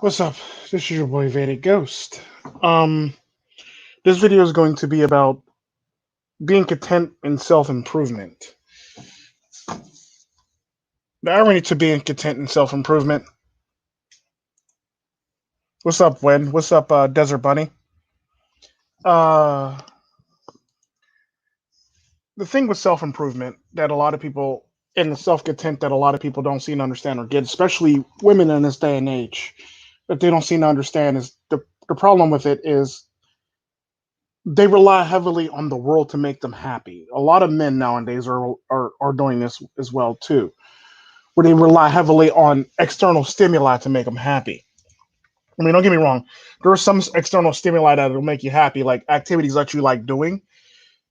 What's up? This is your boy Vedic Ghost. Um, this video is going to be about being content and self-improvement. The irony to being content and self-improvement. What's up, Wen? What's up, Desert Bunny? Uh, the thing with self-improvement that a lot of people and the self-content that a lot of people don't seem to understand or get, especially women in this day and age, that they don't seem to understand is the problem with it is they rely heavily on the world to make them happy. A lot of men nowadays are doing this as well too, where they rely heavily on external stimuli to make them happy. I mean, don't get me wrong. There are some external stimuli that will make you happy, like activities that you like doing.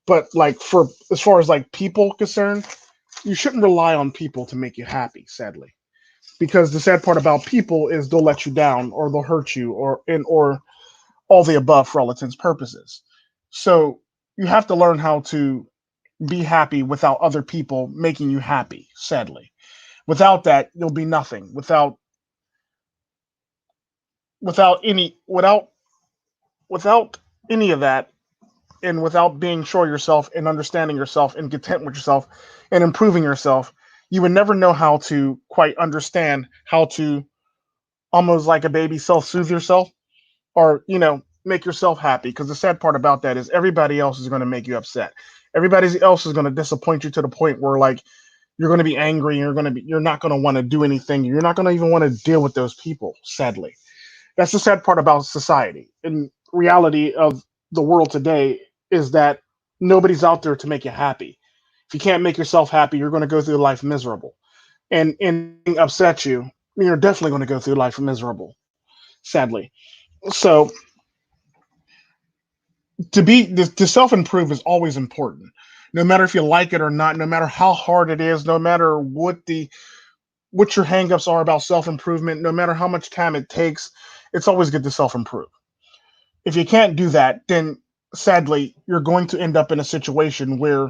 But like for as far as like people concerned, you shouldn't rely on people to make you happy. Sadly, because the sad part about people is they'll let you down, or they'll hurt you, or all the above for all intents and purposes. So you have to learn how to be happy without other people making you happy. Sadly, without that, you'll be nothing. Without any of that, and without being sure yourself and understanding yourself and content with yourself and improving yourself, you would never know how to quite understand how to almost like a baby self-soothe yourself, or make yourself happy. Because the sad part about that is everybody else is going to make you upset. Everybody else is going to disappoint you to the point where like you're going to be angry, and you're not going to want to do anything. You're not going to even want to deal with those people. Sadly, that's the sad part about society and reality of the world today, is that nobody's out there to make you happy. If you can't make yourself happy, you're going to go through life miserable, and upset you, you're definitely going to go through life miserable. Sadly, so to self improve is always important, no matter if you like it or not, no matter how hard it is, no matter what your hangups are about self improvement, no matter how much time it takes. It's always good to self improve. If you can't do that, then sadly you're going to end up in a situation where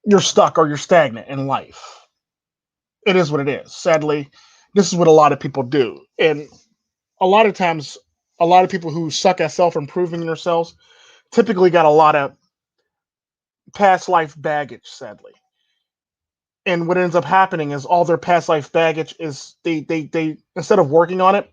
you're stuck or you're stagnant in life. It is what it is. Sadly, this is what a lot of people do, and a lot of times, a lot of people who suck at self improving themselves typically got a lot of past life baggage, sadly. And what ends up happening is all their past life baggage is they instead of working on it,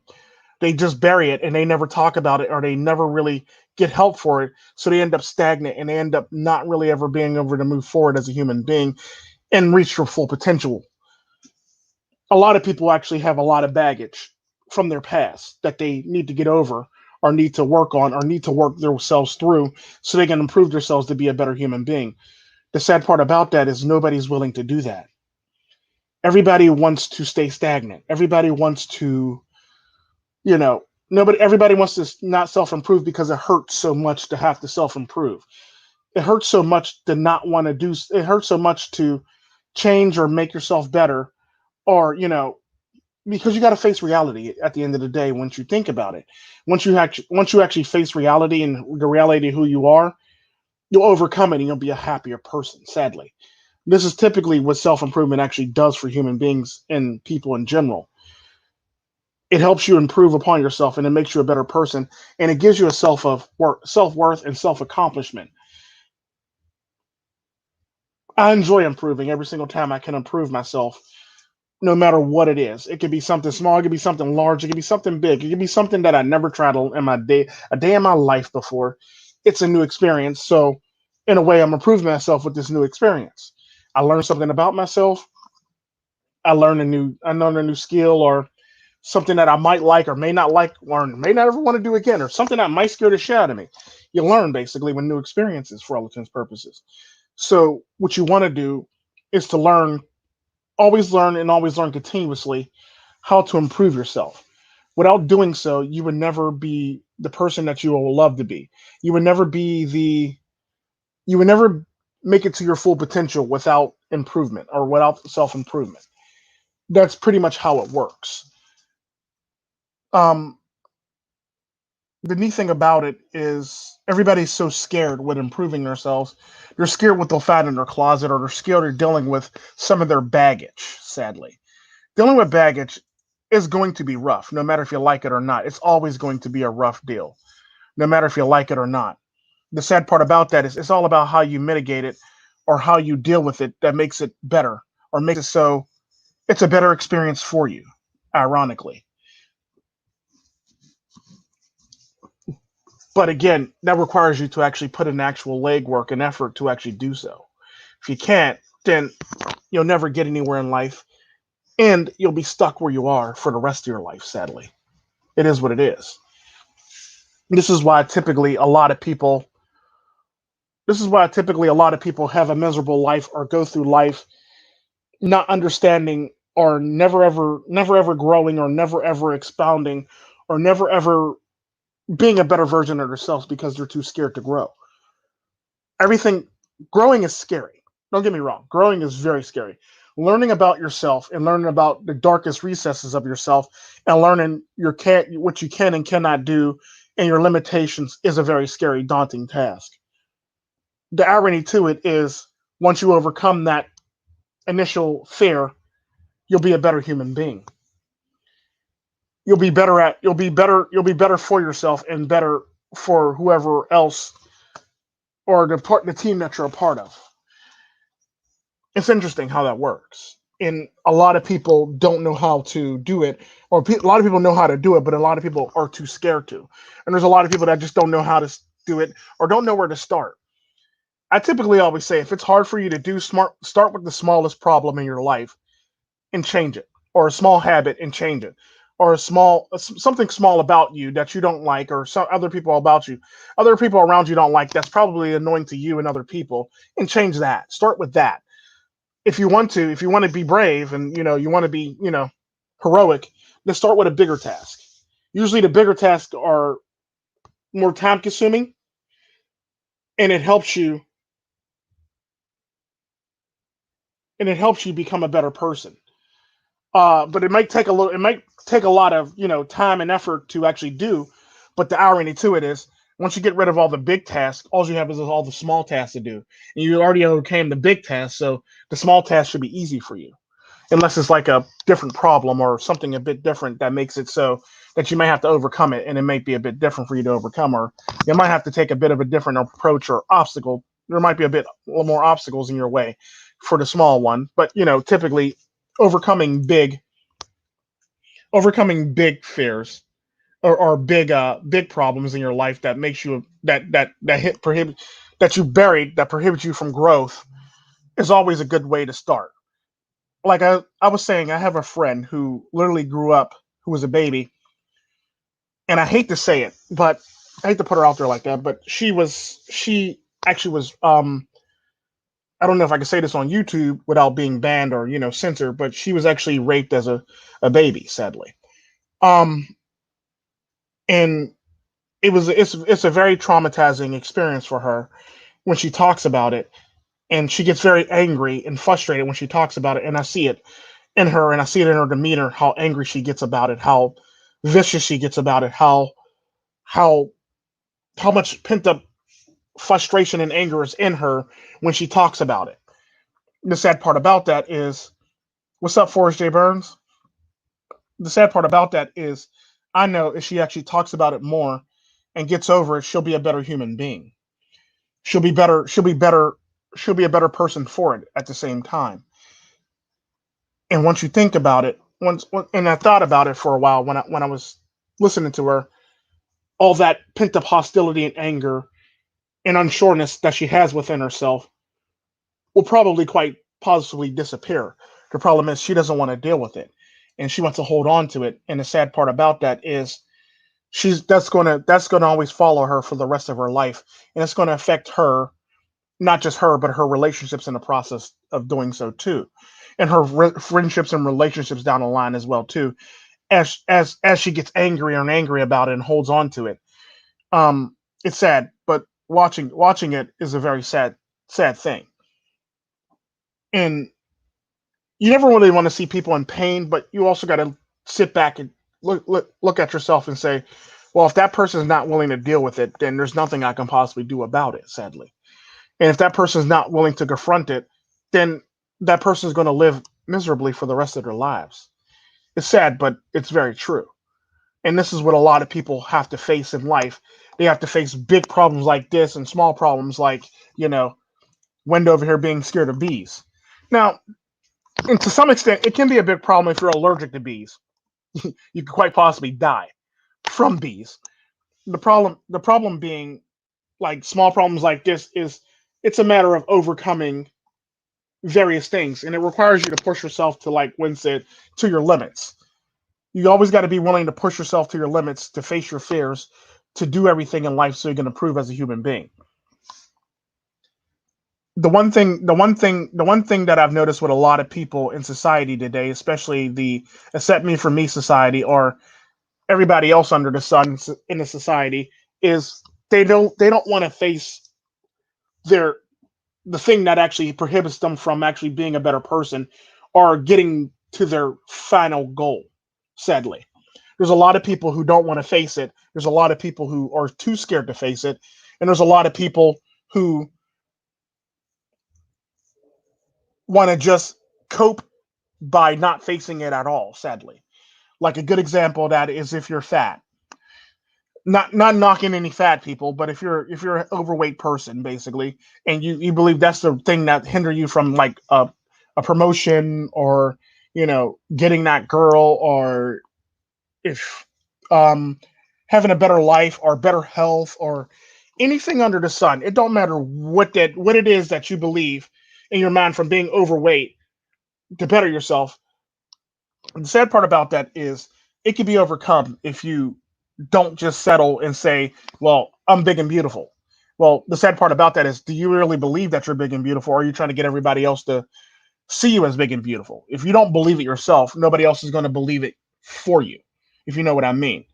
they just bury it and they never talk about it, or they never really get help for it. So they end up stagnant, and they end up not really ever being able to move forward as a human being and reach their full potential. A lot of people actually have a lot of baggage from their past that they need to get over, or need to work on, or need to work themselves through, so they can improve themselves to be a better human being. The sad part about that is nobody's willing to do that. Everybody wants to stay stagnant. Everybody wants to, nobody, everybody wants to not self improve because it hurts so much to have to self improve. It hurts so much to not want to do, it hurts so much to change or make yourself better, or, because you got to face reality at the end of the day. Once you think about it, once you actually face reality and the reality of who you are, you'll overcome it and you'll be a happier person. Sadly, this is typically what self improvement actually does for human beings and people in general. It helps you improve upon yourself, and it makes you a better person, and it gives you a self worth and self accomplishment. I enjoy improving every single time I can improve myself, no matter what it is. It could be something small, it could be something large, it could be something big, it could be something that I never tried in my day, a day in my life before. It's a new experience. So, in a way, I'm improving myself with this new experience. I learned something about myself. I learned a new skill, or something that I might like or may not like, learn, may not ever want to do again, or something that might scare the shit out of me. You learn basically with new experiences for all intents and purposes. So, what you want to do is to learn and always learn continuously how to improve yourself. Without doing so, you would never be the person that you will love to be. You would never be the you would never make it to your full potential without improvement or without self improvement. That's pretty much how it works. Um, the neat thing about it is everybody's so scared with improving themselves. They're scared what they'll find in their closet, or they're scared of dealing with some of their baggage. Sadly, dealing with baggage is going to be rough, no matter if you like it or not. It's always going to be a rough deal, no matter if you like it or not. The sad part about that is it's all about how you mitigate it or how you deal with it that makes it better or makes it so it's a better experience for you, ironically. But again, that requires you to actually put in actual legwork and effort to actually do so. If you can't, then you'll never get anywhere in life and you'll be stuck where you are for the rest of your life, sadly. It is what it is. This is why typically a lot of people have a miserable life or go through life not understanding or never ever growing or never ever expounding or never ever being a better version of themselves because they're too scared to grow. Everything growing is scary. Don't get me wrong. Growing is very scary. Learning about yourself and learning about the darkest recesses of yourself and learning what you can and cannot do and your limitations is a very scary, daunting task. The irony to it is once you overcome that initial fear, you'll be a better human being. You'll be better for yourself and better for whoever else or the team that you're a part of. It's interesting how that works. And a lot of people don't know how to do it, or a lot of people know how to do it, but a lot of people are too scared to. And there's a lot of people that just don't know how to do it or don't know where to start. I typically always say if it's hard for you to do smart, start with the smallest problem in your life and change it, or a small habit and change it, or something small about you that you don't like, or some other people around you don't like. That's probably annoying to you and other people, and change that. Start with that. If you want to be brave and you want to be heroic, then start with a bigger task. Usually, the bigger tasks are more time consuming, and it helps you become a better person. But it might take a lot of time and effort to actually do. But the irony to it is, once you get rid of all the big tasks, all you have is all the small tasks to do, and you already overcame the big tasks, so the small tasks should be easy for you, unless it's like a different problem or something a bit different that makes it so that you may have to overcome it, and it might be a bit different for you to overcome, or you might have to take a bit of a different approach or obstacle. There might be a little more obstacles in your way for the small one, but typically overcoming big big fears or big problems in your life that makes you that hit prohibit that you buried that prohibits you from growth is always a good way to start. Like I was saying, I have a friend who literally grew up who was a baby, and I hate to say it, but I hate to put her out there like that, but she actually was I don't know if I can say this on YouTube without being banned or censored, but she was actually raped as a baby, sadly. Um, and it's a very traumatizing experience for her when she talks about it, and she gets very angry and frustrated when she talks about it, and I see it in her and I see it in her demeanor how angry she gets about it, how vicious she gets about it, how how much pent up frustration and anger is in her when she talks about it. The sad part about that is, what's up, Forrest J. Burns? The sad part about that is, I know if she actually talks about it more and gets over it, she'll be a better human being. She'll be better. She'll be better. She'll be a better person for it at the same time. And once you think about it, and I thought about it for a while when I was listening to her, all that pent up hostility and anger and unsureness that she has within herself will probably quite positively disappear. The problem is she doesn't want to deal with it, and she wants to hold on to it. And the sad part about that is that's gonna always follow her for the rest of her life, and it's going to affect her, not just her, but her relationships in the process of doing so too, and her friendships and relationships down the line as well too. As she gets angrier and angry about it and holds on to it, it's sad, but watching it is a very sad thing. And you never really want to see people in pain, but you also got to sit back and look at yourself and say, well, if that person is not willing to deal with it, then there's nothing I can possibly do about it, sadly. And if that person is not willing to confront it, then that person is going to live miserably for the rest of their lives. It's sad, but it's very true. And this is what a lot of people have to face in life. They have to face big problems like this and small problems like, you know, Wendy over here being scared of bees. Now, and to some extent, it can be a big problem if you're allergic to bees. You could quite possibly die from bees. The problem being like small problems like this is it's a matter of overcoming various things, and it requires you to push yourself to, like Win said, to your limits. You always got to be willing to push yourself to your limits, to face your fears, to do everything in life so you can improve as a human being. The one thing that I've noticed with a lot of people in society today, especially the accept me for me society or everybody else under the sun in the society, is they don't want to face their the thing that actually prohibits them from actually being a better person or getting to their final goal. Sadly, there's a lot of people who don't want to face it. There's a lot of people who are too scared to face it, and there's a lot of people who want to just cope by not facing it at all. Sadly, like a good example of that is if you're fat. Not knocking any fat people, but if you're an overweight person basically, and you believe that's the thing that hinder you from like a promotion or getting that girl, or if um having a better life or better health or anything under the sun, it don't matter what it is that you believe in your mind from being overweight to better yourself. The sad part about that is it can be overcome if you don't just settle and say, well, I'm big and beautiful. Well, the sad part about that is, do you really believe that you're big and beautiful, or are you trying to get everybody else to see you as big and beautiful? If you don't believe it yourself, nobody else is going to believe it for you, if you know what I mean.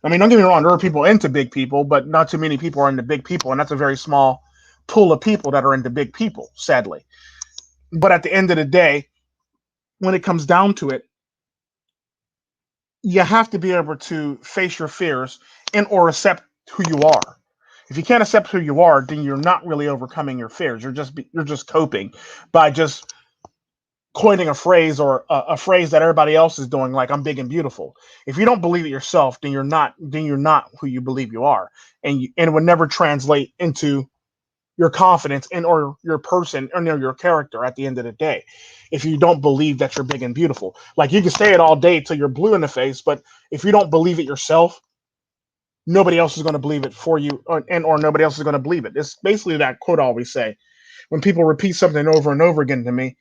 I mean, don't get me wrong, there are people into big people, but not too many people are into big people, and that's a very small pool of people that are into big people, sadly. But at the end of the day, when it comes down to it, you have to be able to face your fears and or accept who you are. If you can't accept who you are, then you're not really overcoming your fears. You're just coping by just coining a phrase or a phrase that everybody else is doing, like I'm big and beautiful. If you don't believe it yourself, then you're not who you believe you are, and it would never translate into your confidence and or your person or your character at the end of the day. If you don't believe that you're big and beautiful, like you can say it all day till you're blue in the face, but if you don't believe it yourself, nobody else is going to believe it for you, or nobody else is going to believe it. It's basically that quote I always say when people repeat something over and over again to me: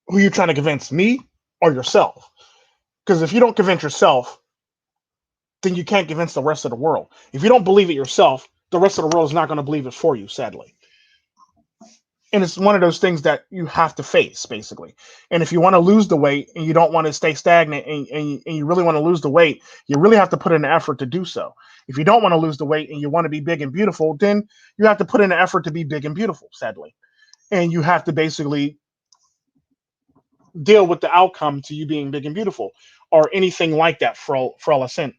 who are you trying to convince, me or yourself? Because if you don't convince yourself, then you can't convince the rest of the world. If you don't believe it yourself, the rest of the world is not going to believe it for you, sadly. And it's one of those things that you have to face, basically. And if you want to lose the weight and you don't want to stay stagnant, and you really want to lose the weight, you really have to put in the effort to do so. If you don't want to lose the weight and you want to be big and beautiful, then you have to put in the effort to be big and beautiful, sadly. And you have to basically deal with the outcome to you being big and beautiful or anything like that, for all ascent.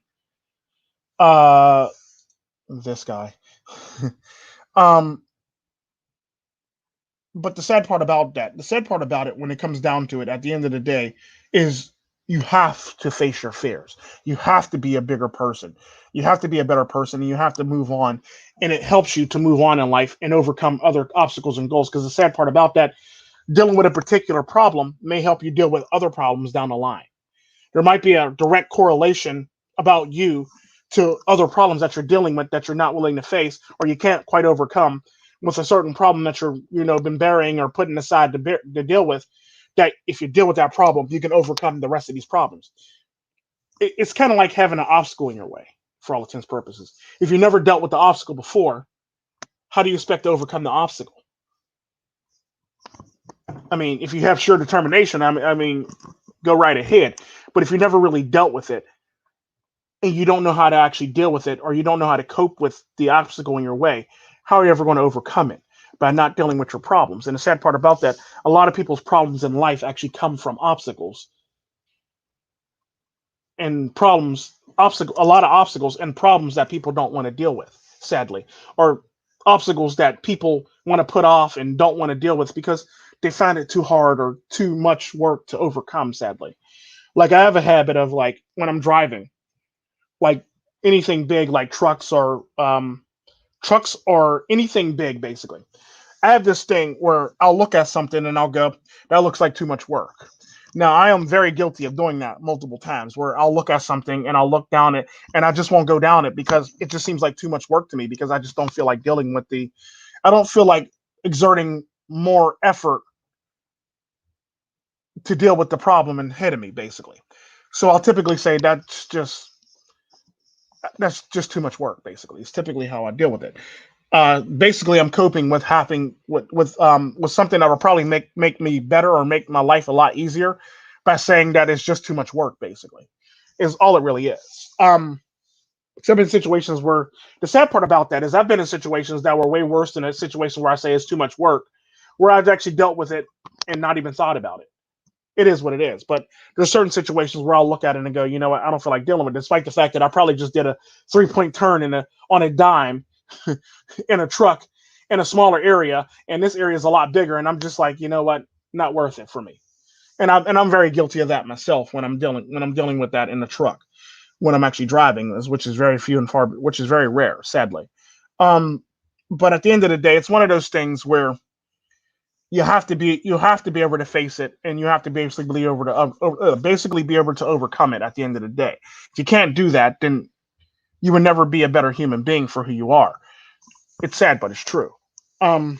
Uh, this guy. um, but the sad part about it, when it comes down to it, at the end of the day, is you have to face your fears. You have to be a bigger person. You have to be a better person, and you have to move on. And it helps you to move on in life and overcome other obstacles and goals. Because the sad part about that, dealing with a particular problem may help you deal with other problems down the line. There might be a direct correlation about you to other problems that you're dealing with that you're not willing to face or you can't quite overcome with a certain problem that you're been burying or putting aside to deal with. That if you deal with that problem, you can overcome the rest of these problems. It's kind of like having an obstacle in your way, for all intents and purposes. If you never dealt with the obstacle before, how do you expect to overcome the obstacle? I mean, if you have sheer determination, I mean, go right ahead. But if you never really dealt with it, and you don't know how to actually deal with it, or you don't know how to cope with the obstacle in your way, how are you ever going to overcome it? By not dealing with your problems. And the sad part about that, a lot of people's problems in life actually come from obstacles and a lot of obstacles and problems that people don't want to deal with, sadly, or obstacles that people want to put off and don't want to deal with because they find it too hard or too much work to overcome, sadly. Like I have a habit of like when I'm driving, like anything big, like trucks or anything big, basically. I have this thing where I'll look at something and I'll go, that looks like too much work. Now, I am very guilty of doing that multiple times where I'll look at something and I'll look down it and I just won't go down it because it just seems like too much work to me because I just don't feel like dealing with I don't feel like exerting more effort to deal with the problem ahead of me, basically. So I'll typically say that's just too much work, basically. It's typically how I deal with it. Basically I'm coping with having with something that will probably make me better or make my life a lot easier by saying that it's just too much work, basically, is all it really is. So I've been in situations where the sad part about that is I've been in situations that were way worse than a situation where I say it's too much work, where I've actually dealt with it and not even thought about it. It is what it is. But there's certain situations where I'll look at it and go, you know what, I don't feel like dealing with it, despite the fact that I probably just did a 3 point turn on a dime in a truck in a smaller area, and this area is a lot bigger, and I'm just like, you know what, not worth it for me. And I'm very guilty of that myself when I'm dealing with that in the truck when I'm actually driving, which is very few and far, which is very rare, sadly. Um, but at the end of the day, it's one of those things where you have to be able to face it, and you have to basically be able to basically be able to overcome it. At the end of the day, if you can't do that, then you would never be a better human being for who you are. It's sad, but it's true. Um,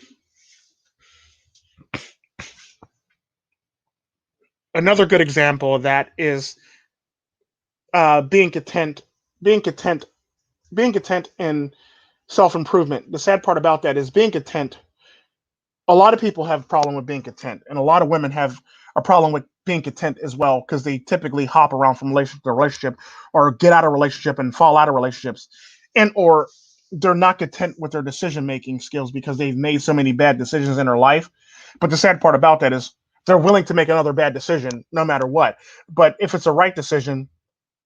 Another good example of that is being content, being content, being content in self improvement. The sad part about that is being content. A lot of people have a problem with being content, and a lot of women have a problem with being content as well because they typically hop around from relationship to relationship, or get out of relationship and fall out of relationships, and or they're not content with their decision making skills because they've made so many bad decisions in their life. But the sad part about that is they're willing to make another bad decision no matter what. But if it's a right decision,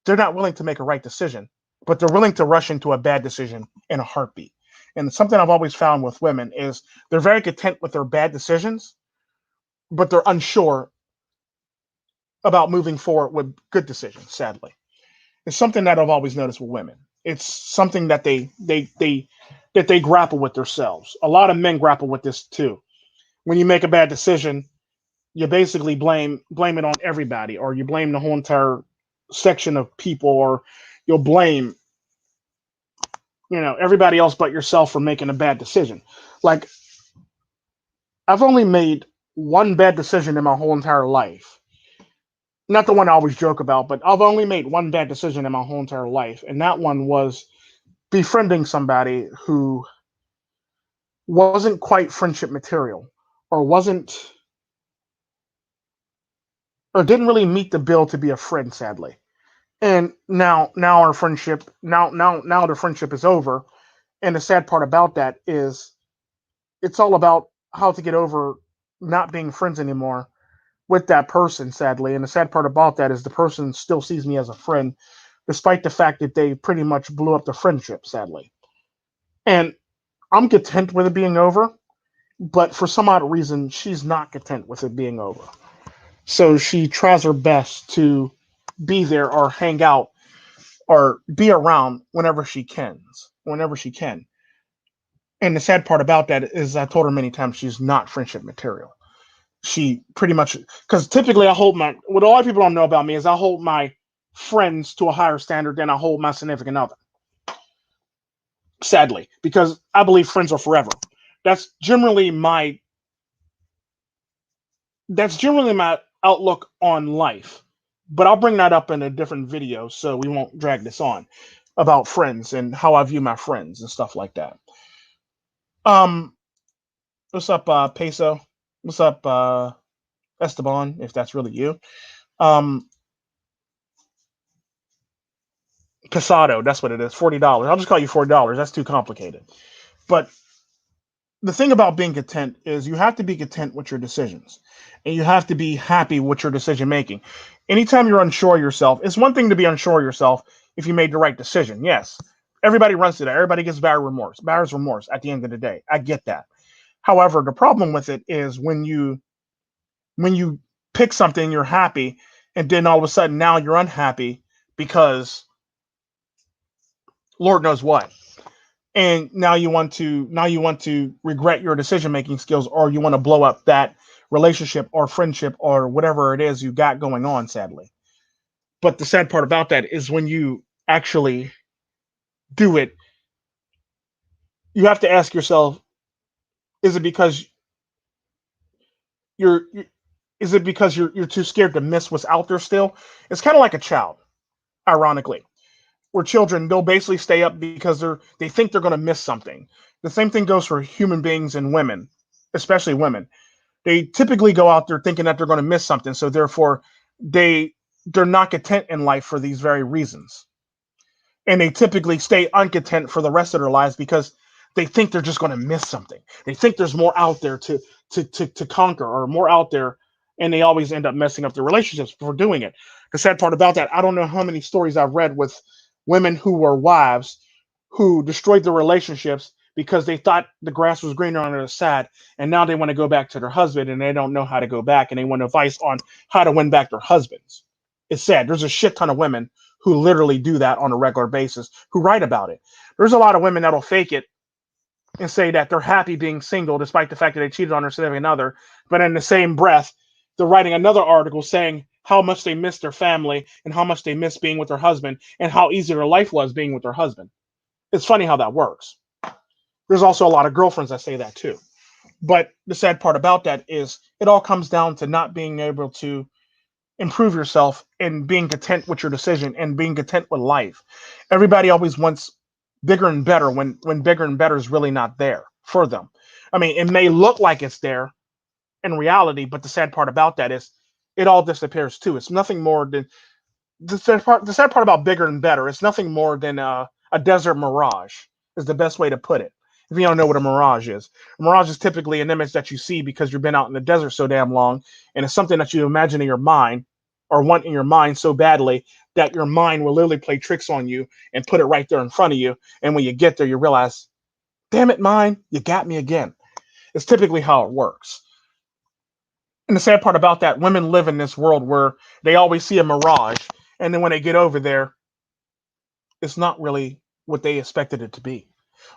they're not willing to make a right decision, but they're willing to rush into a bad decision in a heartbeat. And something I've always found with women is they're very content with their bad decisions, but they're unsure about moving forward with good decisions, sadly. It's something that I've always noticed with women. It's something that they grapple with themselves. A lot of men grapple with this too. When you make a bad decision, you basically blame it on everybody, or you blame the whole entire section of people, or you'll blame everybody else but yourself for making a bad decision. Like, I've only made one bad decision in my whole entire life. Not the one I always joke about, but I've only made one bad decision in my whole entire life, and that one was befriending somebody who wasn't quite friendship material, or wasn't or didn't really meet the bill to be a friend, sadly. And now our friendship now the friendship is over, and the sad part about that is it's all about how to get over not being friends anymore with that person, sadly. And the sad part about that is the person still sees me as a friend, despite the fact that they pretty much blew up the friendship, sadly. And I'm content with it being over, but for some odd reason, she's not content with it being over. So she tries her best to be there or hang out or be around whenever she can. And the sad part about that is I told her many times she's not friendship material. She pretty much, because typically I hold what a lot of people don't know about me is I hold my friends to a higher standard than I hold my significant other. Sadly, because I believe friends are forever. That's generally my that's generally my outlook on life. But I'll bring that up in a different video so we won't drag this on about friends and how I view my friends and stuff like that. Um, what's up, Peso? What's up, Esteban? If that's really you. Um, Casado, that's what it is. $40. I'll just call you $40. That's too complicated. But the thing about being content is you have to be content with your decisions, and you have to be happy with your decision making. Anytime you're unsure of yourself, it's one thing to be unsure of yourself if you made the right decision. Yes, everybody runs through that. Everybody gets buyer's remorse at the end of the day. I get that. However, the problem with it is when you pick something, you're happy, and then all of a sudden now you're unhappy because Lord knows what. And now you want to regret your decision making skills, or you want to blow up that relationship or friendship or whatever it is you got going on, sadly. But the sad part about that is when you actually do it, you have to ask yourself, is it because you're is it because you're too scared to miss what's out there still? It's kind of like a child, ironically, where children, they'll basically stay up because they think they're going to miss something. The same thing goes for human beings and women, especially women. They typically go out there thinking that they're going to miss something, so therefore they they're not content in life for these very reasons, and they typically stay uncontent for the rest of their lives because they think they're just going to miss something. They think there's more out there to conquer, or more out there, and they always end up messing up their relationships for doing it. The sad part about that, I don't know how many stories I've read with women who were wives who destroyed their relationships because they thought the grass was greener on the other side, and now they want to go back to their husband and they don't know how to go back, and they want advice on how to win back their husbands. It's sad. There's a shit ton of women who literally do that on a regular basis, who write about it. There's a lot of women that'll fake it and say that they're happy being single despite the fact that they cheated on their significant other, but in the same breath, they're writing another article saying how much they miss their family and how much they miss being with their husband and how easy their life was being with their husband. It's funny how that works. There's also a lot of girlfriends that say that too. But the sad part about that is it all comes down to not being able to improve yourself and being content with your decision and being content with life. Everybody always wants bigger and better when bigger and better is really not there for them. I mean, it may look like it's there in reality, but the sad part about that is it all disappears too. It's nothing more than the sad part about bigger and better. It's nothing more than a desert mirage. Is the best way to put it. If you don't know what a mirage is typically an image that you see because you've been out in the desert so damn long, and it's something that you imagine in your mind or want in your mind so badly that your mind will literally play tricks on you and put it right there in front of you. And when you get there, you realize, damn it, mind, you got me again. It's typically how it works. And the sad part about that, women live in this world where they always see a mirage, and then when they get over there, it's not really what they expected it to be,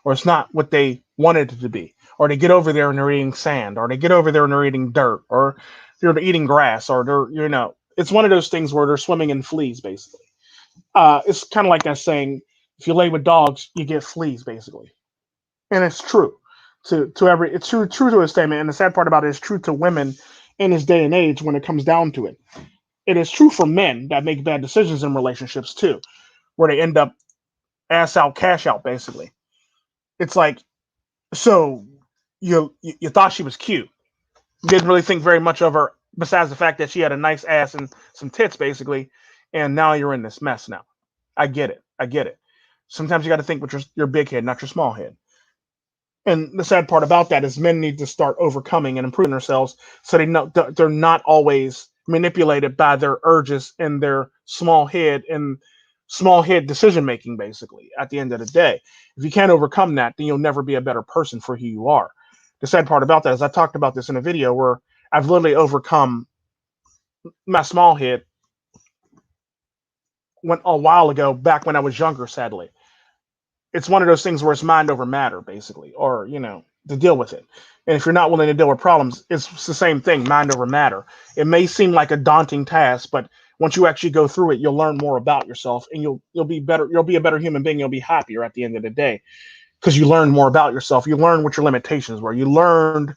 or it's not what they wanted it to be, or they get over there and they're eating sand, or they get over there and they're eating dirt, or they're eating grass, or it's one of those things where they're swimming in fleas, basically. It's kind of like that saying, if you lay with dogs, you get fleas, basically, and it's true it's true to a statement, and the sad part about it is true to women in this day and age when it comes down to it. It is true for men that make bad decisions in relationships too, where they end up ass out, cash out, basically. It's like, so you thought she was cute, didn't really think very much of her besides the fact that she had a nice ass and some tits, basically, and now you're in this mess now. I get it. Sometimes you got to think with your big head, not your small head. And the sad part about that is men need to start overcoming and improving themselves so they know they're not always manipulated by their urges and their small head decision making, basically, at the end of the day. If you can't overcome that, then you'll never be a better person for who you are. The sad part about that is I talked about this in a video where I've literally overcome my small head went a while ago, back when I was younger, sadly. It's one of those things where it's mind over matter, basically, or to deal with it. And if you're not willing to deal with problems, it's the same thing, mind over matter. It may seem like a daunting task, but once you actually go through it, you'll learn more about yourself, and you'll be better. You'll be a better human being. You'll be happier at the end of the day because you learn more about yourself. You learn what your limitations were. You learned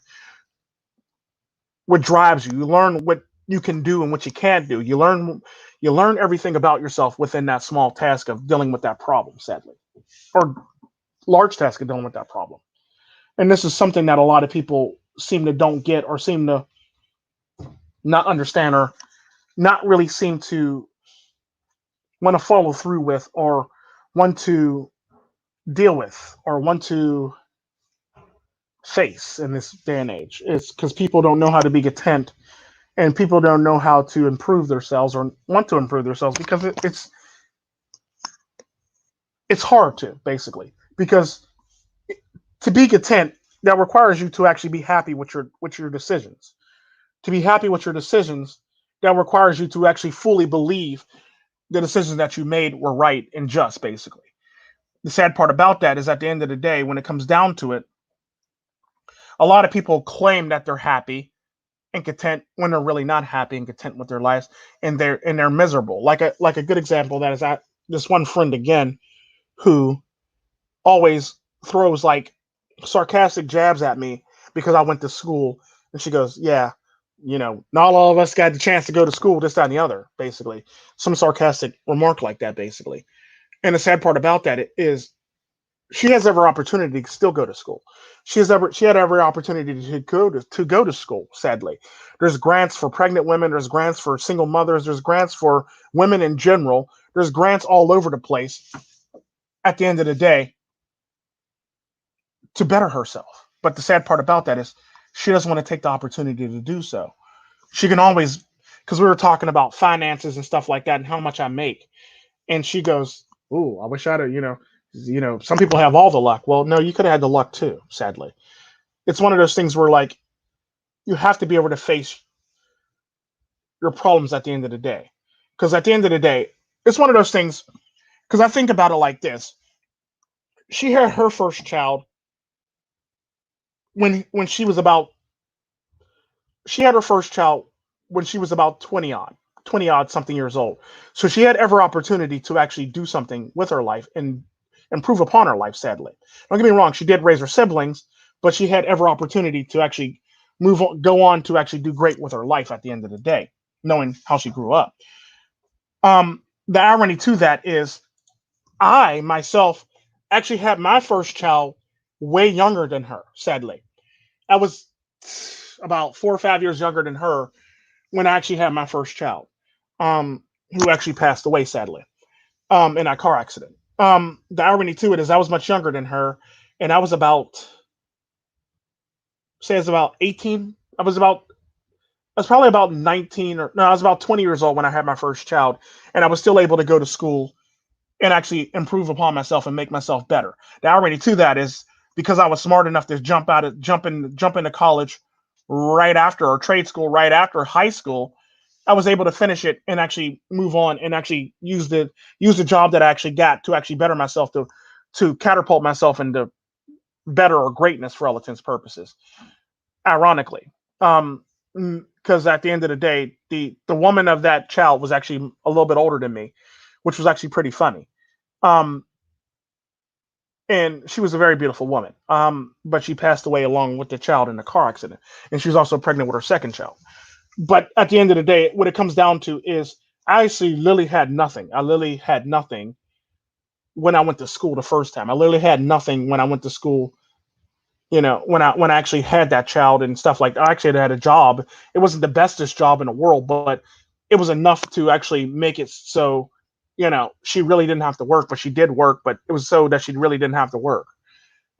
what drives you. You learn what you can do and what you can't do. You learn everything about yourself within that small task of dealing with that problem, sadly, or large task of dealing with that problem. And this is something that a lot of people seem to don't get, or seem to not understand, or not really seem to want to follow through with, or want to deal with, or want to face in this day and age. It's because people don't know how to be content, and people don't know how to improve themselves or want to improve themselves because it's hard to, basically, because to be content, that requires you to actually be happy with your decisions. To be happy with your decisions, that requires you to actually fully believe the decisions that you made were right and just, basically. The sad part about that is at the end of the day, when it comes down to it, a lot of people claim that they're happy and content when they're really not happy and content with their lives, and they're miserable. Like a good example of that is that this one friend again who always throws like sarcastic jabs at me because I went to school, and she goes, "Yeah, not all of us got the chance to go to school, this, that, and the other." Basically, some sarcastic remark like that, basically. And the sad part about that is she has every opportunity to still go to school. She had every opportunity to go to school. Sadly, there's grants for pregnant women. There's grants for single mothers. There's grants for women in general. There's grants all over the place. At the end of the day, to better herself. But the sad part about that is she doesn't want to take the opportunity to do so. She can always, because we were talking about finances and stuff like that and how much I make, and she goes, "Ooh, I wish I'd have, some people have all the luck." Well, no, you could have had the luck too. Sadly, it's one of those things where like you have to be able to face your problems at the end of the day, because at the end of the day, it's one of those things. Because I think about it like this: she had her first child when she had her first child when she was about 20 odd something years old. So she had every opportunity to actually do something with her life and improve upon her life, sadly. Don't get me wrong, she did raise her siblings, but she had every opportunity to actually go on to actually do great with her life at the end of the day, knowing how she grew up. The irony to that is I myself actually had my first child way younger than her, sadly. I was about 4 or 5 years younger than her when I actually had my first child, who actually passed away sadly, in a car accident. The irony to it is I was much younger than her, and I was about, say, it's about 18. I was probably about 19 or no, I was about 20 years old when I had my first child, and I was still able to go to school and actually improve upon myself and make myself better. The irony to that is because I was smart enough to jump into college right after, or trade school right after high school, I was able to finish it and actually move on and actually use the job that I actually got to actually better myself, to catapult myself into better or greatness for all intents and purposes. Ironically, because at the end of the day, the woman of that child was actually a little bit older than me, which was actually pretty funny. Um, and she was a very beautiful woman. But she passed away along with the child in a car accident, and she was also pregnant with her second child. But at the end of the day, what it comes down to is I actually literally had nothing. I literally had nothing when I went to school the first time. I literally had nothing when I went to school. When I actually had that child and stuff like that. I actually had a job. It wasn't the bestest job in the world, but it was enough to actually make it so, she really didn't have to work, but she did work, but it was so that she really didn't have to work.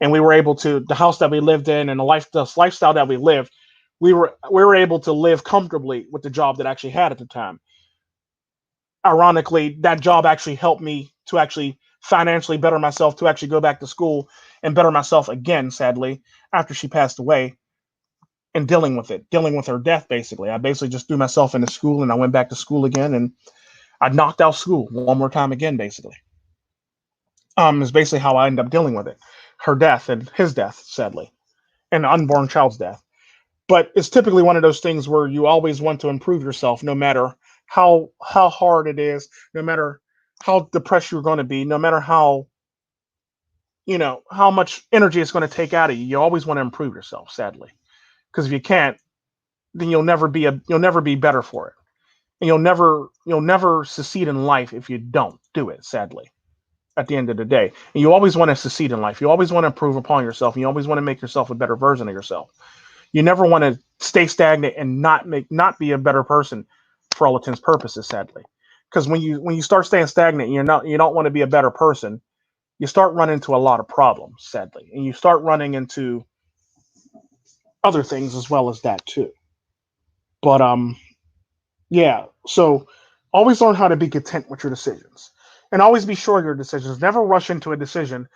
And we were able to, the house that we lived in and the lifestyle that we lived, we were able to live comfortably with the job that I actually had at the time. Ironically, that job actually helped me to actually financially better myself, to actually go back to school and better myself again, sadly, after she passed away, and dealing with her death. Basically, I basically just threw myself into school, and I went back to school again, and I knocked out school one more time again, basically. Is basically how I ended up dealing with it. Her death and his death, sadly, and an unborn child's death. But it's typically one of those things where you always want to improve yourself, no matter how hard it is, no matter how depressed you're going to be, no matter how much energy it's going to take out of you. You always want to improve yourself, sadly, because if you can't, then you'll never be better for it, and you'll never succeed in life if you don't do it, sadly. At the end of the day, and you always want to succeed in life, you always want to improve upon yourself, and you always want to make yourself a better version of yourself. You never want to stay stagnant and not be a better person for all intents and purposes, sadly. Because when you start staying stagnant, you don't want to be a better person. You start running into a lot of problems, sadly, and you start running into other things as well as that too. But yeah. So always learn how to be content with your decisions, and always be sure of your decisions. Never rush into a decision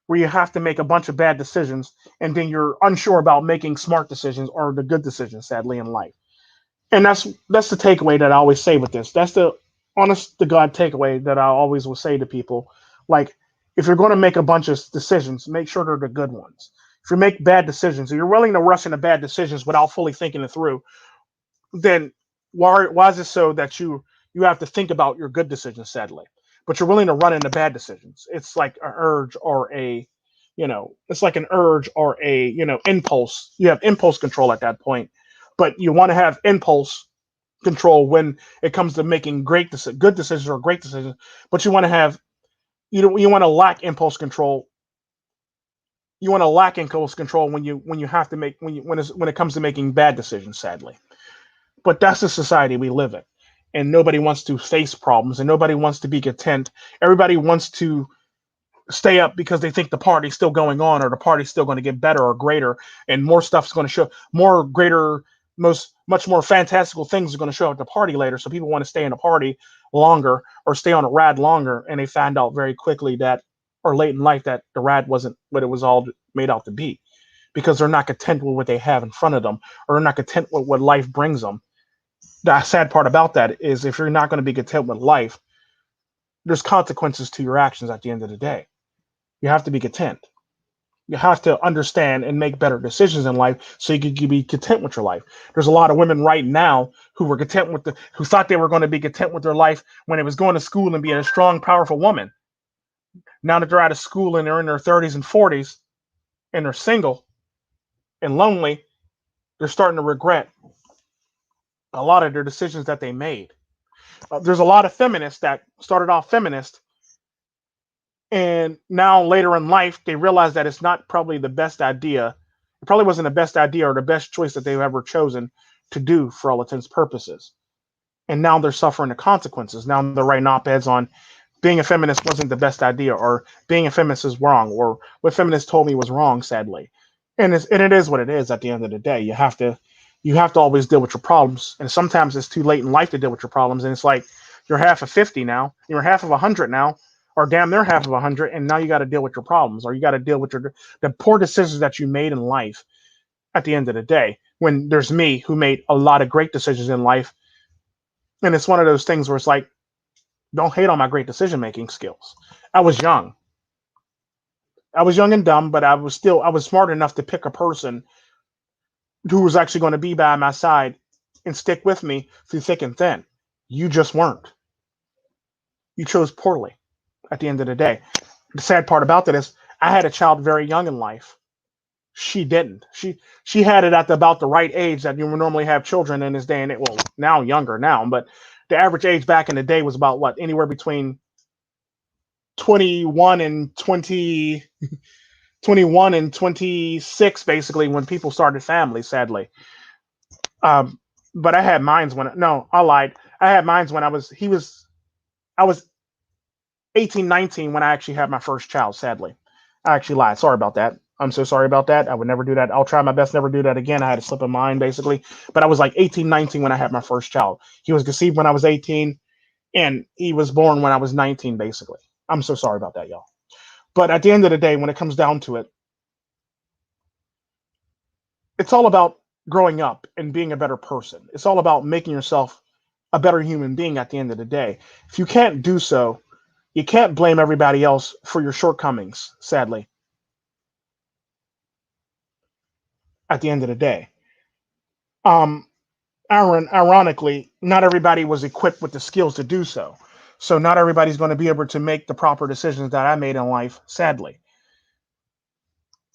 where you have to make a bunch of bad decisions and then you're unsure about making smart decisions or the good decisions, sadly, in life. And that's the takeaway that I always say with this. That's the honest to God takeaway that I always will say to people. Like, if you're going to make a bunch of decisions, make sure they're the good ones. If you make bad decisions, if you're willing to rush into bad decisions without fully thinking it through, then why is it so that you have to think about your good decisions, sadly, but you're willing to run into bad decisions? It's like an urge or a, it's like an urge or a, impulse. You have impulse control at that point, but you want to have impulse control when it comes to making good decisions or great decisions, but you want to have, you want to lack impulse control. You want to lack impulse control when you have to make when it comes to making bad decisions, sadly. But that's the society we live in. And nobody wants to face problems and nobody wants to be content. Everybody wants to stay up because they think the party's still going on or the party's still going to get better or greater and more stuff's going to show more greater, much more fantastical things are going to show at the party later. So people want to stay in a party longer or stay on a rad longer. And they find out very quickly that, or late in life, that the rad wasn't what it was all made out to be, because they're not content with what they have in front of them, or they're not content with what life brings them. The sad part about that is if you're not going to be content with life, there's consequences to your actions at the end of the day. You have to be content. You have to understand and make better decisions in life so you can be content with your life. There's a lot of women right now who were content who thought they were going to be content with their life when it was going to school and being a strong, powerful woman. Now that they're out of school and they're in their 30s and 40s and they're single and lonely, they're starting to regret a lot of their decisions that they made. There's a lot of feminists that started off feminist, and now later in life they realize that it's not probably the best idea. It probably wasn't the best idea or the best choice that they've ever chosen to do for all intents and purposes. And now they're suffering the consequences. Now they're writing op-eds on being a feminist wasn't the best idea, or being a feminist is wrong, or what feminists told me was wrong, sadly. And it is what it is at the end of the day. You have to always deal with your problems. And sometimes it's too late in life to deal with your problems. And it's like you're half of 50 now, you're half of 100 now, or damn near half of 100, and now you got to deal with your problems, or you got to deal with the poor decisions that you made in life at the end of the day. When there's me who made a lot of great decisions in life, and it's one of those things where it's like, don't hate on my great decision making skills. I was young. I was young and dumb, but I was smart enough to pick a person who was actually going to be by my side and stick with me through thick and thin. You just weren't. You chose poorly at the end of the day. The sad part about that is I had a child very young in life. She didn't. She had it at about the right age that you would normally have children in this day and age. Well, now younger now, but the average age back in the day was about what? Anywhere between 21 and 20, 21 and 26, basically, when people started families, sadly. Um, but I had mines when no, I lied. I had mines when I was 18, 19 when I actually had my first child, sadly. I actually lied. Sorry about that. I'm so sorry about that. I would never do that. I'll try my best never do that again. I had a slip of mind, basically. But I was like 18, 19 when I had my first child. He was conceived when I was 18, and he was born when I was 19, basically. I'm so sorry about that, y'all. But at the end of the day, when it comes down to it, it's all about growing up and being a better person. It's all about making yourself a better human being at the end of the day. If you can't do so, you can't blame everybody else for your shortcomings, sadly, at the end of the day. Um, Ironically, not everybody was equipped with the skills to do so. So not everybody's going to be able to make the proper decisions that I made in life, sadly.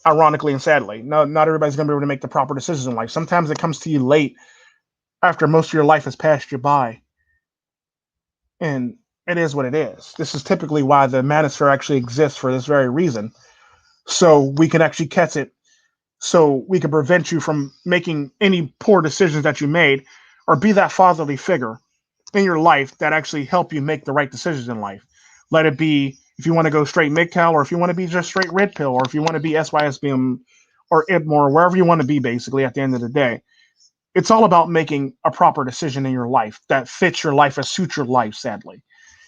Ironically and sadly. No, not everybody's going to be able to make the proper decisions in life. Sometimes it comes to you late after most of your life has passed you by. And it is what it is. This is typically why the manosphere actually exists, for this very reason. So we can actually catch it, so we can prevent you from making any poor decisions that you made, or be that fatherly figure in your life that actually help you make the right decisions in life. Let it be if you want to go straight MGTOW, or if you want to be just straight red pill, or if you want to be SYSBM or IBMOR, wherever you want to be, basically, at the end of the day. It's all about making a proper decision in your life that fits your life, that suits your life, sadly.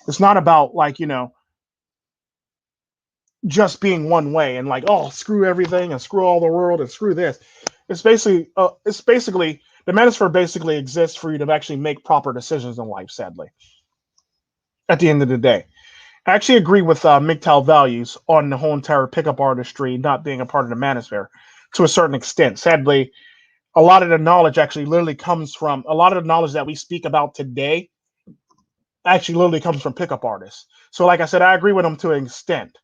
It's not about, like, just being one way and like, oh, screw everything and screw all the world and screw this. It's basically The manosphere basically exists for you to actually make proper decisions in life, sadly, at the end of the day. I actually agree with MGTOW values on the whole entire pickup artistry not being a part of the manosphere to a certain extent. Sadly, a lot of the knowledge actually literally comes from a lot of the knowledge that we speak about today actually literally comes from pickup artists. So, like I said, I agree with them to an extent.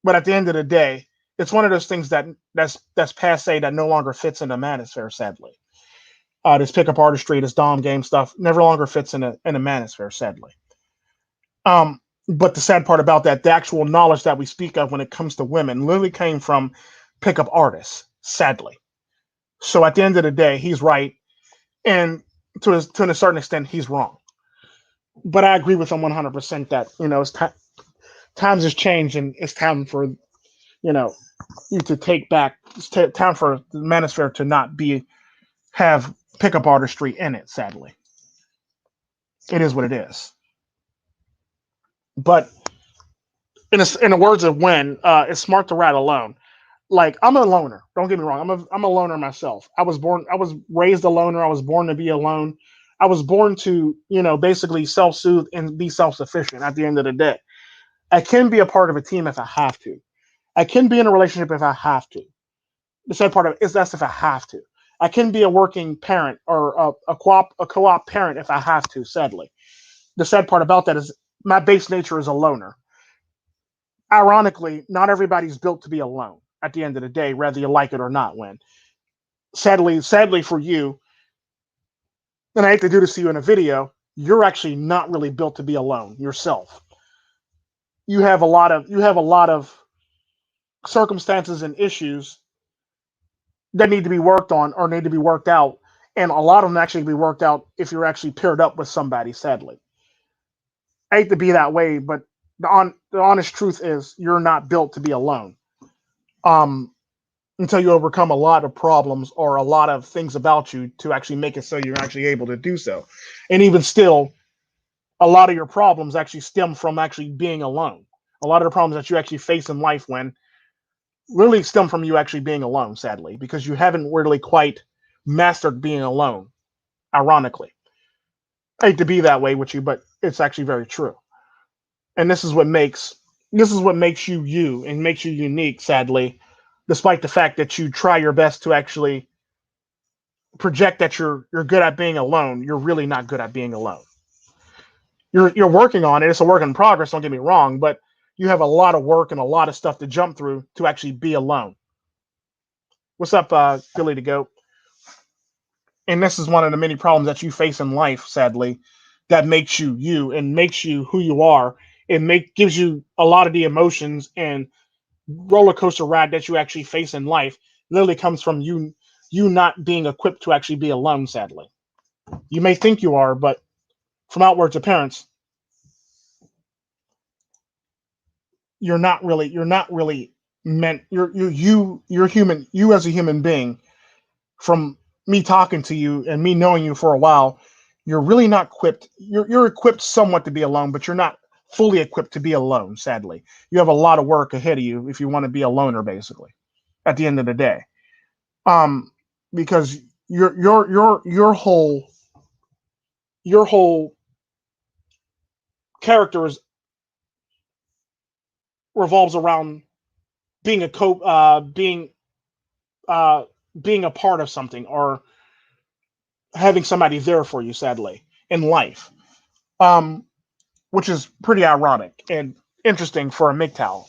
But at the end of the day, it's one of those things that's passe that no longer fits in the manosphere, sadly. This pickup artistry, this dom game stuff, never longer fits in a manosphere, sadly. But the sad part about that, the actual knowledge that we speak of when it comes to women, literally came from pickup artists, sadly. So at the end of the day, he's right, and to a certain extent, he's wrong. But I agree with him 100% that times has changed, and it's time for you to take back. It's time for the manosphere to not be have pickup artistry in it. Sadly, it is what it is. But in the words of Wen, it's smart to ride alone. Like, I'm a loner. Don't get me wrong. I'm a loner myself. I was raised a loner. I was born to be alone. I was born to basically self-soothe and be self-sufficient. At the end of the day, I can be a part of a team if I have to. I can be in a relationship if I have to. The sad part of it is that's if I have to. I can be a working parent or a co-op parent if I have to. Sadly, the sad part about that is my base nature is a loner. Ironically, not everybody's built to be alone. At the end of the day, whether you like it or not, when sadly for you, and I hate to do this to you in a video, you're actually not really built to be alone yourself. You have a lot of circumstances and issues that need to be worked on or need to be worked out, and a lot of them actually be worked out if you're actually paired up with somebody. Sadly, I hate to be that way, but the honest truth is you're not built to be alone. Um, until you overcome a lot of problems or a lot of things about you to actually make it so you're actually able to do so. And even still, a lot of your problems actually stem from actually being alone. A lot of the problems that you actually face in life when really stem from you actually being alone, sadly, because you haven't really quite mastered being alone, ironically. I hate to be that way with you, but it's actually very true. And this is what makes you you and makes you unique, sadly, despite the fact that you try your best to actually project that you're good at being alone. You're really not good at being alone. You're working on it. It's a work in progress, don't get me wrong, but you have a lot of work and a lot of stuff to jump through to actually be alone. What's up, Billy the Goat? And this is one of the many problems that you face in life, sadly, that makes you you and makes you who you are. Gives you a lot of the emotions and roller coaster ride that you actually face in life. Literally comes from you not being equipped to actually be alone. Sadly, you may think you are, but from outwards appearance, you're not really meant. You're human. You as a human being, from me talking to you and me knowing you for a while, you're really not equipped. You're equipped somewhat to be alone, but you're not fully equipped to be alone. Sadly, you have a lot of work ahead of you if you want to be a loner. Basically, at the end of the day, um, because your whole character is revolves around being a co uh being a part of something or having somebody there for you, sadly, in life. Um, which is pretty ironic and interesting for a MGTOW.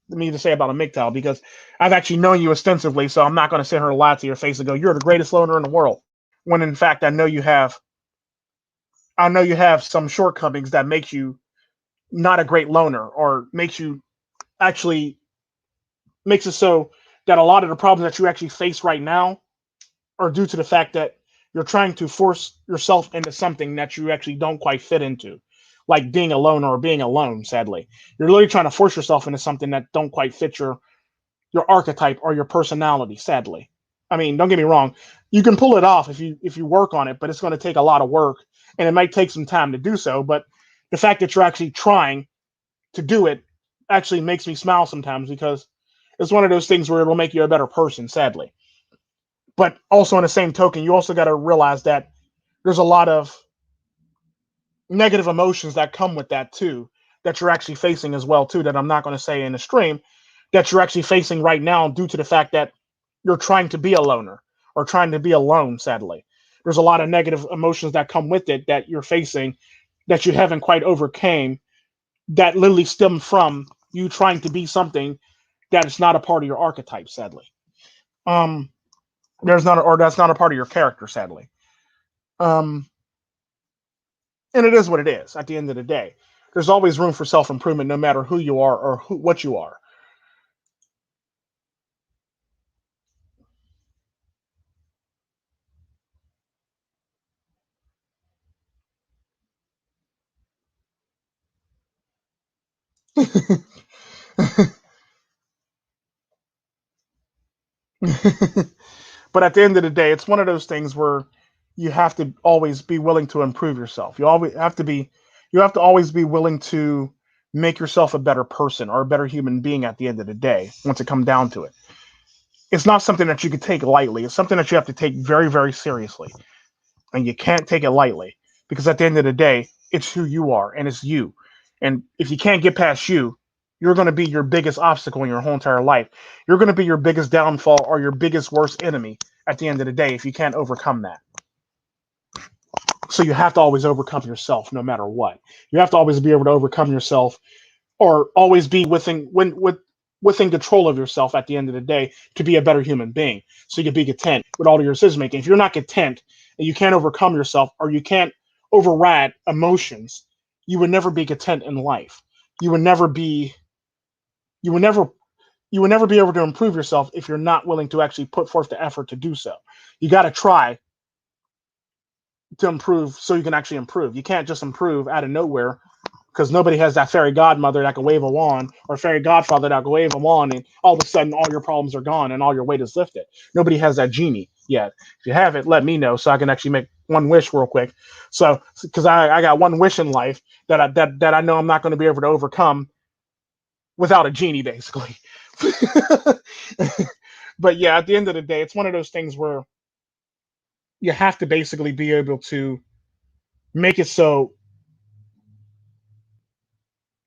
Me to say about a MGTOW because I've actually known you extensively, so I'm not going to sit here and lie to your face and go, "You're the greatest loner in the world." When in fact, I know you have some shortcomings that make you not a great loner, or actually makes it so that a lot of the problems that you actually face right now are due to the fact that you're trying to force yourself into something that you actually don't quite fit into, like being alone or being alone. Sadly, you're literally trying to force yourself into something that don't quite fit your archetype or your personality. Sadly, I mean, don't get me wrong, you can pull it off if you work on it, but it's going to take a lot of work, and it might take some time to do so. But the fact that you're actually trying to do it actually makes me smile sometimes because it's one of those things where it'll make you a better person. Sadly, But also, in the same token, you also got to realize that there's a lot of negative emotions that come with that too, that you're actually facing as well too, that I'm not going to say in the stream, that you're actually facing right now due to the fact that you're trying to be a loner or trying to be alone. Sadly, there's a lot of negative emotions that come with it that you're facing that you haven't quite overcame, that literally stem from you trying to be something that is not a part of your archetype. Sadly, um there's not or that's not a part of your character. Sadly, um and it is what it is. At the end of the day, there's always room for self improvement, no matter who you are or what you are. But at the end of the day, it's one of those things where you have to always be willing to improve yourself. You have to always be willing to make yourself a better person or a better human being at the end of the day, once it comes down to it. It's not something that you can take lightly. It's something that you have to take very, very seriously. And you can't take it lightly, because at the end of the day, it's who you are and it's you. And if you can't get past you, you're going to be your biggest obstacle in your whole entire life. You're going to be your biggest downfall or your biggest worst enemy at the end of the day if you can't overcome that. So you have to always overcome yourself no matter what. You have to always be able to overcome yourself, or always be within control of yourself at the end of the day, to be a better human being. So you can be content with all of your decision making. If you're not content and you can't overcome yourself, or you can't override emotions, you would never be content in life. You would never be you would never you would never be able to improve yourself if you're not willing to actually put forth the effort to do so. You got to try to improve so you can actually improve. You can't just improve out of nowhere, because nobody has that fairy godmother that can wave a wand, or fairy godfather that can wave a wand, and all of a sudden all your problems are gone and all your weight is lifted. Nobody has that genie yet. If you have it, let me know so I can actually make one wish real quick. So, because I got one wish in life that I know I'm not going to be able to overcome without a genie, basically. But yeah, at the end of the day, it's one of those things where you have to basically be able to make it so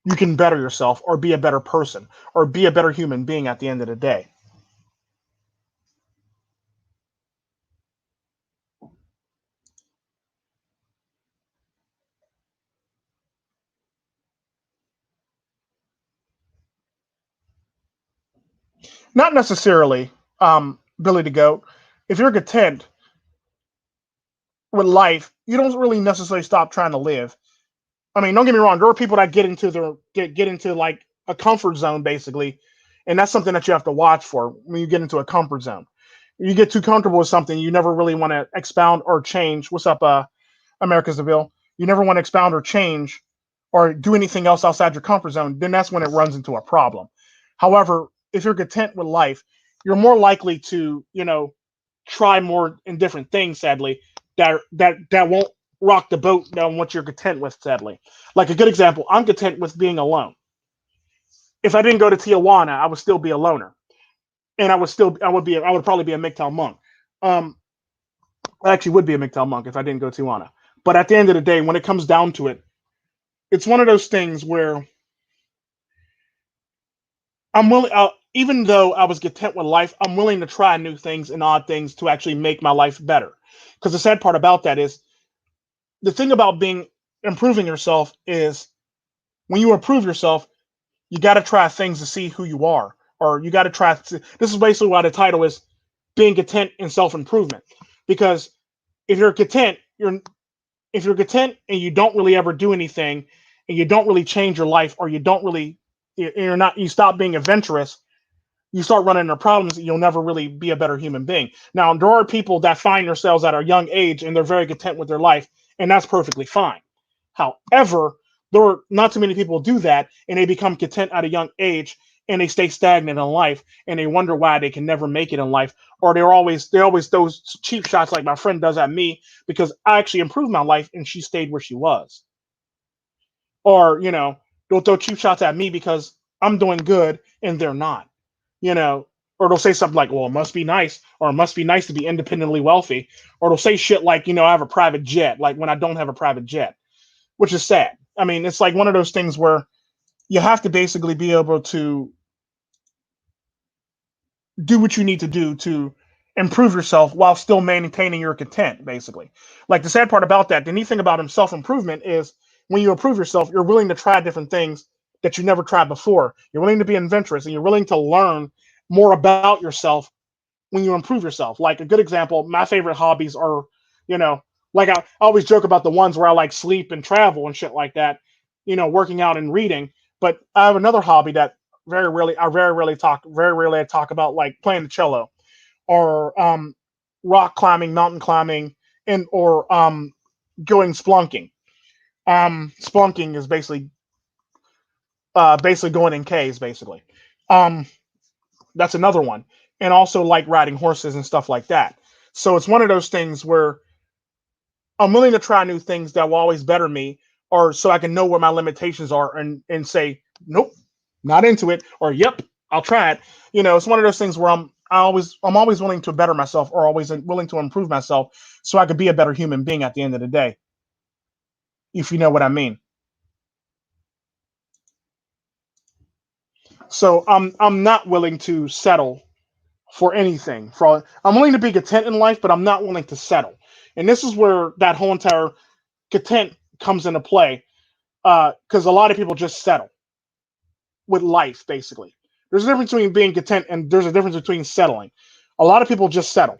you can better yourself or be a better person or be a better human being at the end of the day. Not necessarily, Billy the Goat. If you're content with life, you don't really necessarily stop trying to live. I mean, don't get me wrong. There are people that get into like a comfort zone, basically, and that's something that you have to watch for when you get into a comfort zone. You get too comfortable with something, you never really want to expound or change. What's up, America's Deville? You never want to expound or change or do anything else outside your comfort zone. Then that's when it runs into a problem. However, if you're content with life, you're more likely to, try more and different things. Sadly, that won't rock the boat on what you're content with. Sadly, like a good example, I'm content with being alone. If I didn't go to Tijuana, I would still be a loner, and I would probably be a MGTOW monk. Um, I actually would be a MGTOW monk if I didn't go to Tijuana. But at the end of the day, when it comes down to it, it's one of those things where I'm willing. Even though I was content with life, I'm willing to try new things and odd things to actually make my life better. Because the sad part about that is, the thing about being improving yourself is, when you improve yourself, you got to try things to see who you are, or you got to try. This is basically why the title is being content and self improvement. Because if you're content, if you're content and you don't really ever do anything, and you don't really change your life, or you stop being adventurous, you start running into problems, you'll never really be a better human being. Now, there are people that find themselves at a young age and they're very content with their life, and that's perfectly fine. However, there are not too many people do that, and they become content at a young age, and they stay stagnant in life, and they wonder why they can never make it in life, or they always those cheap shots like my friend does at me because I actually improved my life and she stayed where she was. Or, they'll throw cheap shots at me because I'm doing good and they're not. You know, Or they'll say something like, well, it must be nice, or it must be nice to be independently wealthy. Or they'll say shit like, I have a private jet, like when I don't have a private jet, which is sad. I mean, it's like one of those things where you have to basically be able to do what you need to do to improve yourself while still maintaining your content, basically. Like the sad part about that, the neat thing about self improvement is when you improve yourself, you're willing to try different things that you never tried before. You're willing to be adventurous and you're willing to learn more about yourself when you improve yourself. Like a good example, my favorite hobbies are, you know, like I always joke about the ones where I like sleep and travel and shit like that, working out and reading. But I have another hobby that very rarely I talk about, like playing the cello or rock climbing, mountain climbing, and or going splunking. Splunking is basically going in caves, basically. Um, that's another one, and also like riding horses and stuff like that. So it's one of those things where I'm willing to try new things that will always better me, or so I can know where my limitations are and say, nope, not into it, or yep, I'll try it. It's one of those things where I'm always willing to better myself, or always willing to improve myself, so I could be a better human being at the end of the day, if you know what I mean. So I'm not willing to settle for anything. I'm willing to be content in life, but I'm not willing to settle. And this is where that whole entire content comes into play, because a lot of people just settle with life, basically. There's a difference between being content and there's a difference between settling. A lot of people just settle.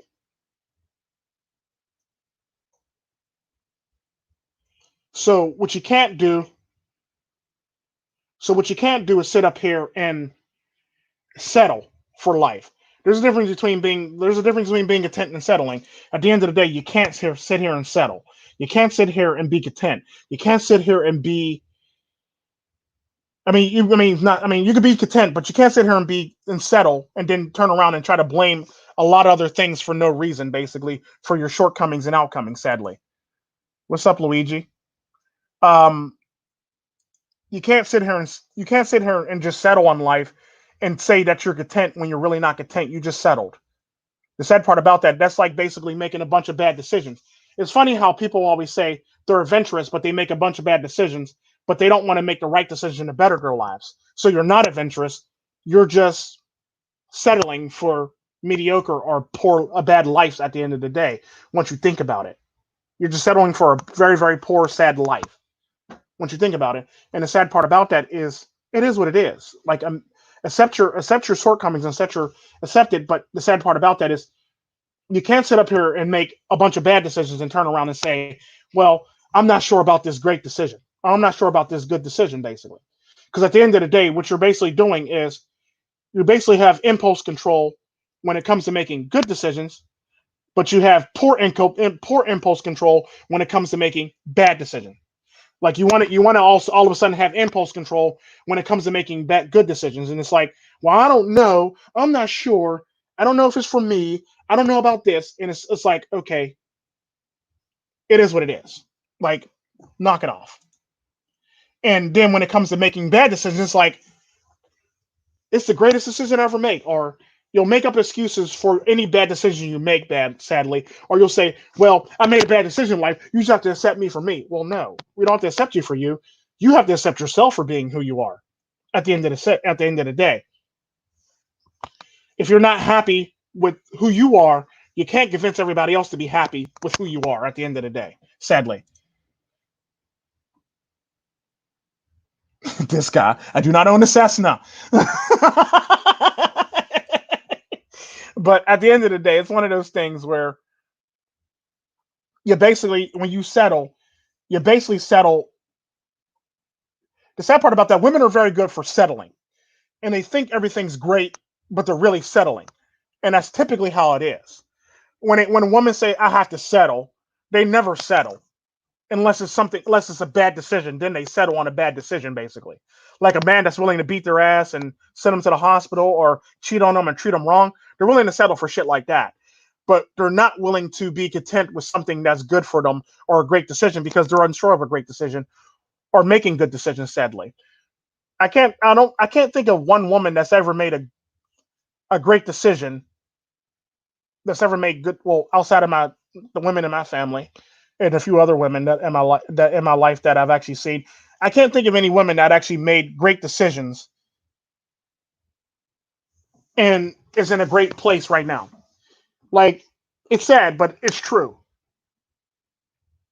So what you can't do, is sit up here and settle for life. There's a difference between being content and settling. At the end of the day, you can't sit here and settle. You can't sit here and be content. You can't sit here and be. You could be content, but you can't sit here and settle and then turn around and try to blame a lot of other things for no reason, basically, for your shortcomings and outcomings, sadly. What's up, Luigi? Um, you can't sit here and just settle on life and say that you're content when you're really not content. You just settled. The sad part about that's like basically making a bunch of bad decisions. It's funny how people always say they're adventurous, but they make a bunch of bad decisions, but they don't want to make the right decision to better their lives. So you're not adventurous. You're just settling for mediocre or a bad life at the end of the day. Once you think about it, you're just settling for a very, very poor, sad life. Once you think about it, and the sad part about that is, it is what it is. Like, accept your shortcomings and accept it. But the sad part about that is, you can't sit up here and make a bunch of bad decisions and turn around and say, well, I'm not sure about this great decision. Or I'm not sure about this good decision, basically. Because at the end of the day, what you're basically doing is you basically have impulse control when it comes to making good decisions, but you have poor impulse control when it comes to making bad decisions. Like you want to also all of a sudden have impulse control when it comes to making good decisions, and it's like, well, I don't know, I'm not sure, I don't know if it's for me, I don't know about this, and it's like, okay, it is what it is. Like, knock it off. And then when it comes to making bad decisions, it's like, it's the greatest decision I ever make. Or you'll make up excuses for any bad decision you make, sadly. Or you'll say, well, I made a bad decision in life, you just have to accept me for me. Well, no, we don't have to accept you for you. You have to accept yourself for being who you are at the end of the day. If you're not happy with who you are, you can't convince everybody else to be happy with who you are at the end of the day, sadly. This guy, I do not own a Cessna. But at the end of the day, it's one of those things where when you basically settle. The sad part about that, women are very good for settling, and they think everything's great, but they're really settling. And that's typically how it is. When a woman say, I have to settle, they never settle unless it's a bad decision. Then they settle on a bad decision, basically. Like a man that's willing to beat their ass and send them to the hospital, or cheat on them and treat them wrong, they're willing to settle for shit like that. But they're not willing to be content with something that's good for them, or a great decision, because they're unsure of a great decision or making good decisions, sadly. I can't think of one woman that's ever made a great decision that's ever made good. Well, outside of the women in my family and a few other women that in my life that I've actually seen, I can't think of any women that actually made great decisions and is in a great place right now. Like, it's sad, but it's true.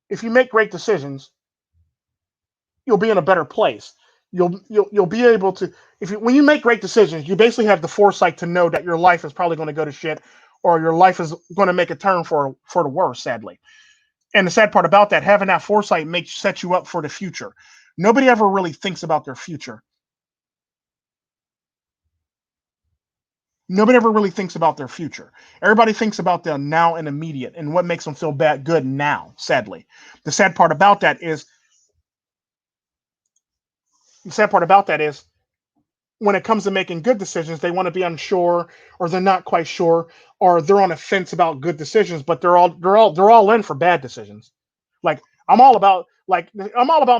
If you make great decisions, you'll be in a better place. You'll be able to, if you when you make great decisions, you basically have the foresight to know that your life is probably going to go to shit, or your life is going to make a turn for the worse, sadly. And the sad part about that, having that foresight makes set you up for the future. Nobody ever really thinks about their future. Nobody ever really thinks about their future. Everybody thinks about the now and immediate and what makes them feel good now, sadly. The sad part about that is the sad part about that is when it comes to making good decisions, they want to be unsure, or they're not quite sure, or they're on a fence about good decisions, but they're all in for bad decisions. Like, I'm all about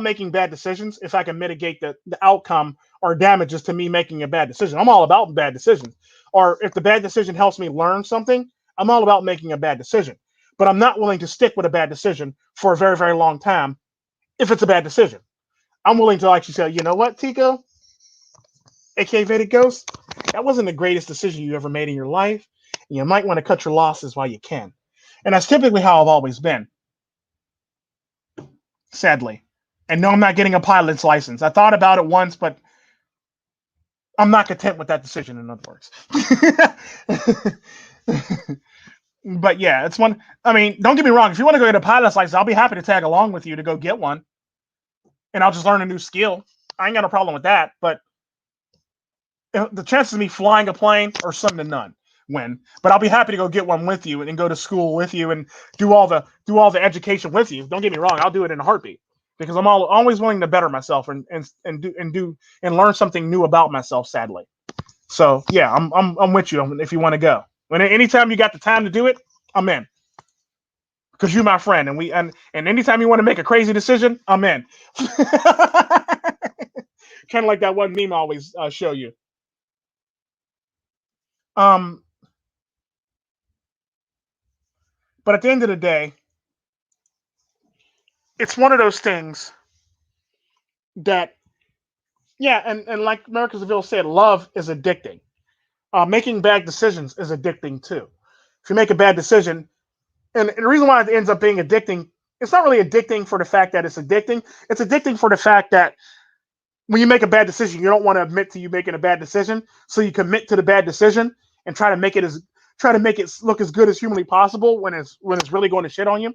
making bad decisions if I can mitigate the outcome or damages to me making a bad decision. I'm all about bad decisions. Or if the bad decision helps me learn something, I'm all about making a bad decision. But I'm not willing to stick with a bad decision for a very, very long time if it's a bad decision. I'm willing to actually say, you know what, Tico, aka Vedic Ghost, that wasn't the greatest decision you ever made in your life. You might want to cut your losses while you can. And that's typically how I've always been, sadly. And no, I'm not getting a pilot's license. I thought about it once, but I'm not content with that decision, in other words. But yeah, it's one. I mean, don't get me wrong. If you want to go get a pilot's license, I'll be happy to tag along with you to go get one. And I'll just learn a new skill. I ain't got a problem with that. But the chances of me flying a plane are slim to none. But I'll be happy to go get one with you and go to school with you and do all the education with you. Don't get me wrong, I'll do it in a heartbeat because I'm always willing to better myself and learn something new about myself. Sadly, so yeah, I'm with you if you want to go. Anytime you got the time to do it, I'm in because you're my friend and anytime you want to make a crazy decision, I'm in. Kind of like that one meme I always show you. Um, but at the end of the day, it's one of those things that, yeah, and like America Seville said, love is addicting. Making bad decisions is addicting too. If you make a bad decision, and the reason why it ends up being addicting, it's not really addicting for the fact that it's addicting. It's addicting for the fact that when you make a bad decision, you don't want to admit to you making a bad decision, so you commit to the bad decision and try to make it look as good as humanly possible when it's really going to shit on you.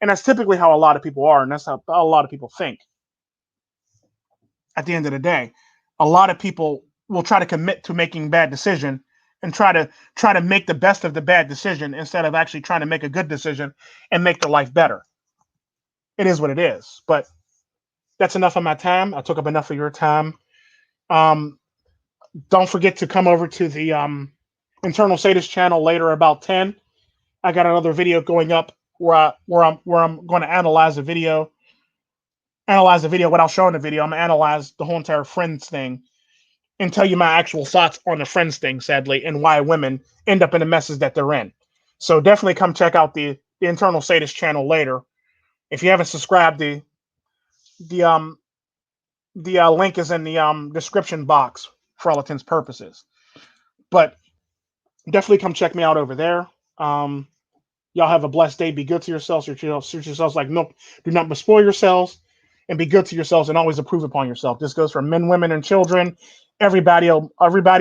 And that's typically how a lot of people are, and that's how a lot of people think. At the end of the day, a lot of people will try to commit to making bad decision and try to make the best of the bad decision instead of actually trying to make a good decision and make their life better. It is what it is. But that's enough of my time. I took up enough of your time. Um, don't forget to come over to the internal sadist channel later about 10. I got another video going up where I'm going to analyze the video without showing the video. I'm gonna analyze the whole entire Friends thing and tell you my actual thoughts on the Friends thing, sadly, and why women end up in the messes that they're in. So definitely come check out the internal sadist channel later. If you haven't subscribed, the link is in the description box for all intents purposes. But definitely come check me out over there. Y'all have a blessed day. Be good to yourselves. Treat yourselves like milk. Do not spoil yourselves, and be good to yourselves, and always improve upon yourself. This goes for men, women, and children. Everybody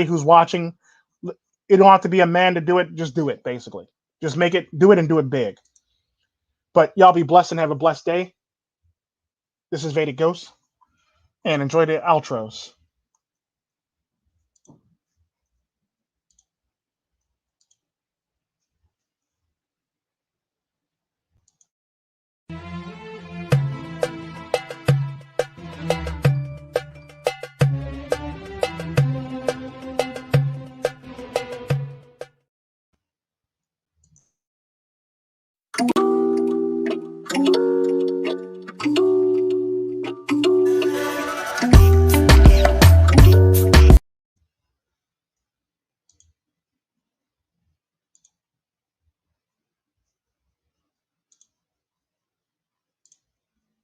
who's watching. You don't have to be a man to do it. Just do it. Basically, just do it, and do it big. But y'all be blessed and have a blessed day. This is Vedic Ghost, and enjoy the outros.